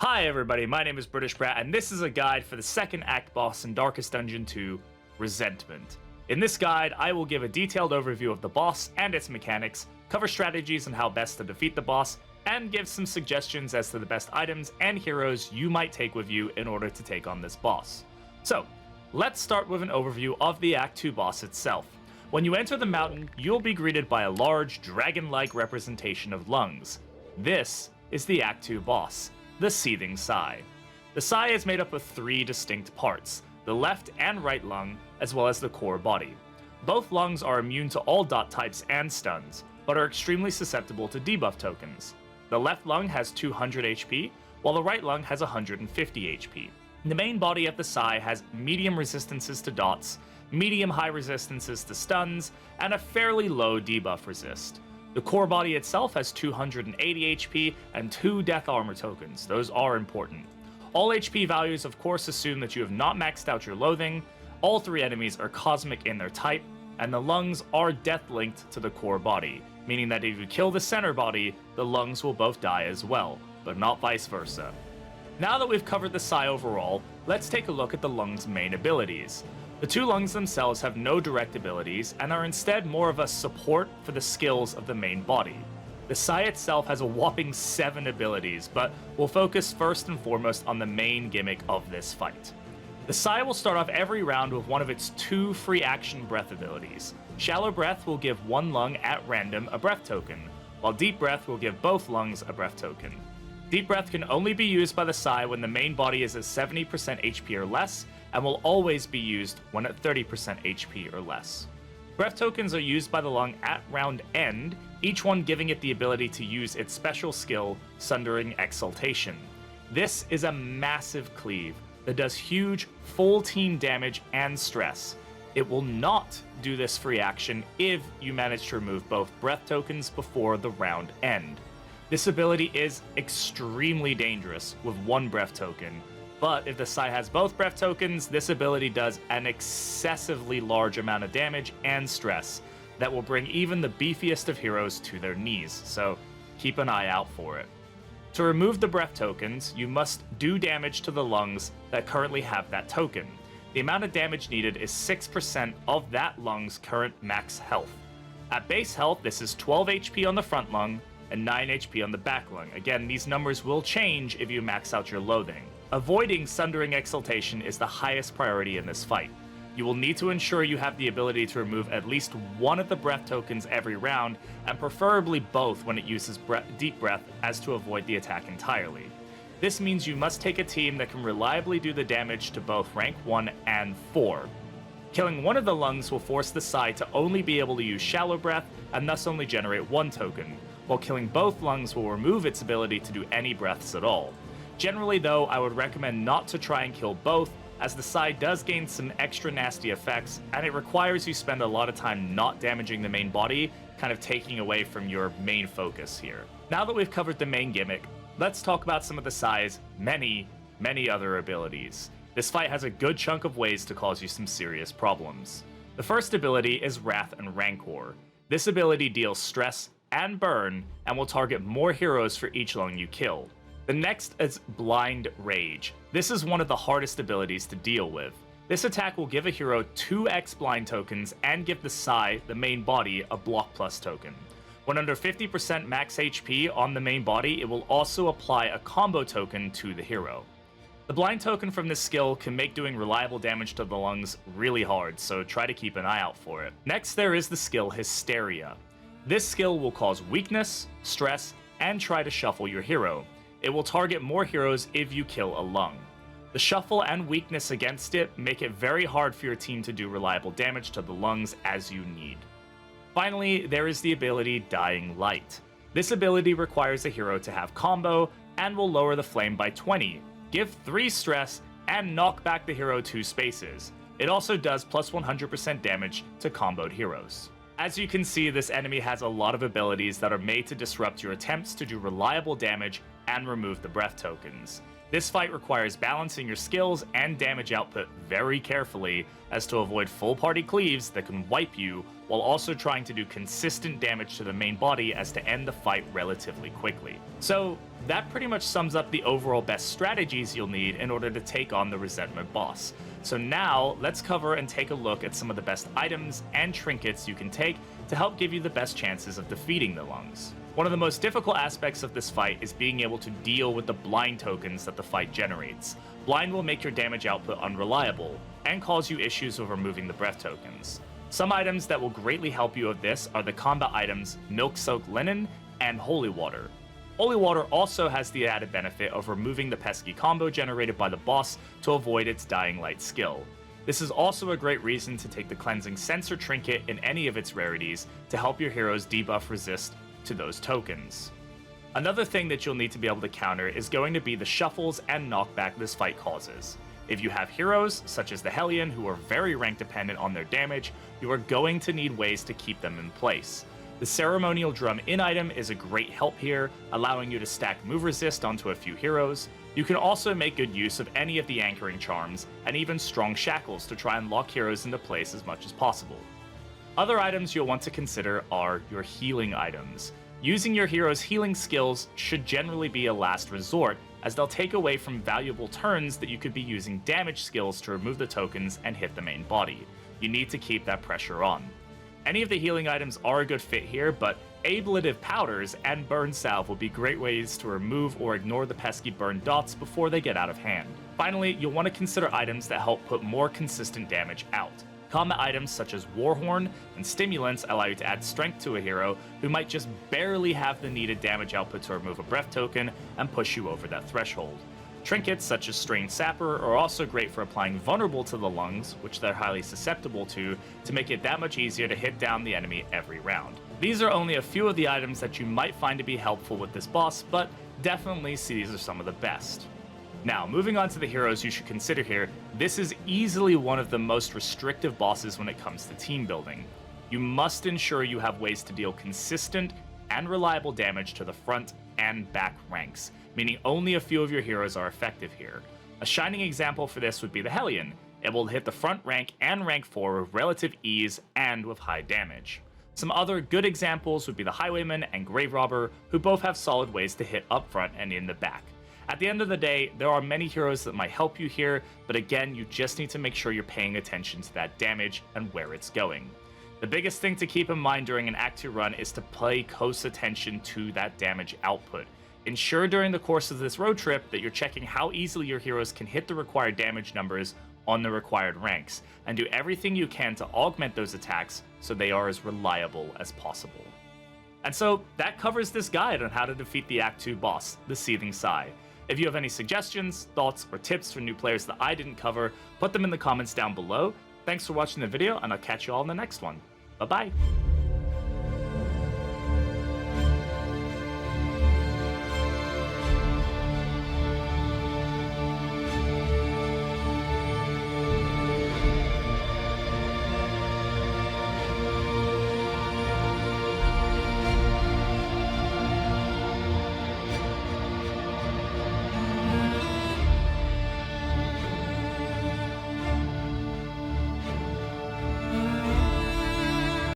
Hi everybody, my name is Britishbrat, and this is a guide for the second act boss in Darkest Dungeon 2, Resentment. In this guide, I will give a detailed overview of the boss and its mechanics, cover strategies on how best to defeat the boss, and give some suggestions as to the best items and heroes you might take with you in order to take on this boss. So, let's start with an overview of the Act 2 boss itself. When you enter the mountain, you'll be greeted by a large, dragon-like representation of lungs. This is the Act 2 boss, the Seething Sigh. The Sigh is made up of three distinct parts, the left and right lung, as well as the core body. Both lungs are immune to all dot types and stuns, but are extremely susceptible to debuff tokens. The left lung has 200 HP, while the right lung has 150 HP. The main body of the Sigh has medium resistances to dots, medium-high resistances to stuns, and a fairly low debuff resist. The core body itself has 280 HP and 2 death armor tokens. Those are important. All HP values of course assume that you have not maxed out your loathing, all three enemies are cosmic in their type, and the lungs are death linked to the core body, meaning that if you kill the center body, the lungs will both die as well, but not vice versa. Now that we've covered the Sigh overall, let's take a look at the lungs' main abilities. The two lungs themselves have no direct abilities and are instead more of a support for the skills of the main body. The Sigh itself has a whopping 7 abilities, but we'll focus first and foremost on the main gimmick of this fight. The Sigh will start off every round with one of its 2 free action breath abilities. Shallow Breath will give one lung at random a breath token, while Deep Breath will give both lungs a breath token. Deep Breath can only be used by the Sigh when the main body is at 70% HP or less, and will always be used when at 30% HP or less. Breath tokens are used by the lung at round end, each one giving it the ability to use its special skill, Sundering Exaltation. This is a massive cleave that does huge, full team damage and stress. It will not do this free action if you manage to remove both breath tokens before the round end. This ability is extremely dangerous with one breath token, but if the Sigh has both breath tokens, this ability does an excessively large amount of damage and stress that will bring even the beefiest of heroes to their knees, so keep an eye out for it. To remove the breath tokens, you must do damage to the lungs that currently have that token. The amount of damage needed is 6% of that lung's current max health. At base health, this is 12 HP on the front lung and 9 HP on the back lung. Again, these numbers will change if you max out your loathing. Avoiding Sundering Exaltation is the highest priority in this fight. You will need to ensure you have the ability to remove at least one of the breath tokens every round, and preferably both when it uses Deep Breath, as to avoid the attack entirely. This means you must take a team that can reliably do the damage to both rank 1 and 4. Killing one of the lungs will force the Sigh to only be able to use Shallow Breath, and thus only generate one token, while killing both lungs will remove its ability to do any breaths at all. Generally though, I would recommend not to try and kill both, as the Sigh does gain some extra nasty effects, and it requires you spend a lot of time not damaging the main body, kind of taking away from your main focus here. Now that we've covered the main gimmick, let's talk about some of the Sigh's many other abilities. This fight has a good chunk of ways to cause you some serious problems. The first ability is Wrath and Rancor. This ability deals stress and burn, and will target more heroes for each lung you kill. The next is Blind Rage. This is one of the hardest abilities to deal with. This attack will give a hero 2x blind tokens and give the Sigh, the main body, a block plus token. When under 50% max HP on the main body, it will also apply a combo token to the hero. The blind token from this skill can make doing reliable damage to the lungs really hard, so try to keep an eye out for it. Next, there is the skill Hysteria. This skill will cause weakness, stress, and try to shuffle your hero. It will target more heroes if you kill a lung. The shuffle and weakness against it make it very hard for your team to do reliable damage to the lungs as you need. Finally, there is the ability Dying Light. This ability requires a hero to have combo and will lower the flame by 20, give 3 stress, and knock back the hero 2 spaces. It also does plus 100% damage to comboed heroes. As you can see, this enemy has a lot of abilities that are made to disrupt your attempts to do reliable damage and remove the breath tokens. This fight requires balancing your skills and damage output very carefully as to avoid full party cleaves that can wipe you while also trying to do consistent damage to the main body as to end the fight relatively quickly. So that pretty much sums up the overall best strategies you'll need in order to take on the Resentment boss. So now let's cover and take a look at some of the best items and trinkets you can take to help give you the best chances of defeating the lungs. One of the most difficult aspects of this fight is being able to deal with the blind tokens that the fight generates. Blind will make your damage output unreliable, and cause you issues with removing the breath tokens. Some items that will greatly help you with this are the combat items Milk Soaked Linen and Holy Water. Holy Water also has the added benefit of removing the pesky combo generated by the boss to avoid its Dying Light skill. This is also a great reason to take the Cleansing Sensor trinket in any of its rarities to help your heroes debuff resist to those tokens. Another thing that you'll need to be able to counter is going to be the shuffles and knockback this fight causes. If you have heroes, such as the Hellion, who are very rank dependent on their damage, you are going to need ways to keep them in place. The Ceremonial Drum In item is a great help here, allowing you to stack move resist onto a few heroes. You can also make good use of any of the anchoring charms, and even strong shackles to try and lock heroes into place as much as possible. Other items you'll want to consider are your healing items. Using your hero's healing skills should generally be a last resort, as they'll take away from valuable turns that you could be using damage skills to remove the tokens and hit the main body. You need to keep that pressure on. Any of the healing items are a good fit here, but Ablative Powders and Burn Salve will be great ways to remove or ignore the pesky burn dots before they get out of hand. Finally, you'll want to consider items that help put more consistent damage out. Combat items such as Warhorn and Stimulants allow you to add strength to a hero who might just barely have the needed damage output to remove a breath token and push you over that threshold. Trinkets such as Strained Sapper are also great for applying Vulnerable to the lungs, which they're highly susceptible to make it that much easier to hit down the enemy every round. These are only a few of the items that you might find to be helpful with this boss, but definitely see these are some of the best. Now, moving on to the heroes you should consider here, this is easily one of the most restrictive bosses when it comes to team building. You must ensure you have ways to deal consistent and reliable damage to the front and back ranks, meaning only a few of your heroes are effective here. A shining example for this would be the Hellion. It will hit the front rank and rank 4 with relative ease and with high damage. Some other good examples would be the Highwayman and Grave Robber, who both have solid ways to hit up front and in the back. At the end of the day, there are many heroes that might help you here, but again, you just need to make sure you're paying attention to that damage and where it's going. The biggest thing to keep in mind during an Act 2 run is to pay close attention to that damage output. Ensure during the course of this road trip that you're checking how easily your heroes can hit the required damage numbers on the required ranks, and do everything you can to augment those attacks so they are as reliable as possible. And so that covers this guide on how to defeat the Act 2 boss, the Seething Sigh. If you have any suggestions, thoughts, or tips for new players that I didn't cover, put them in the comments down below. Thanks for watching the video, and I'll catch you all in the next one. Bye-bye!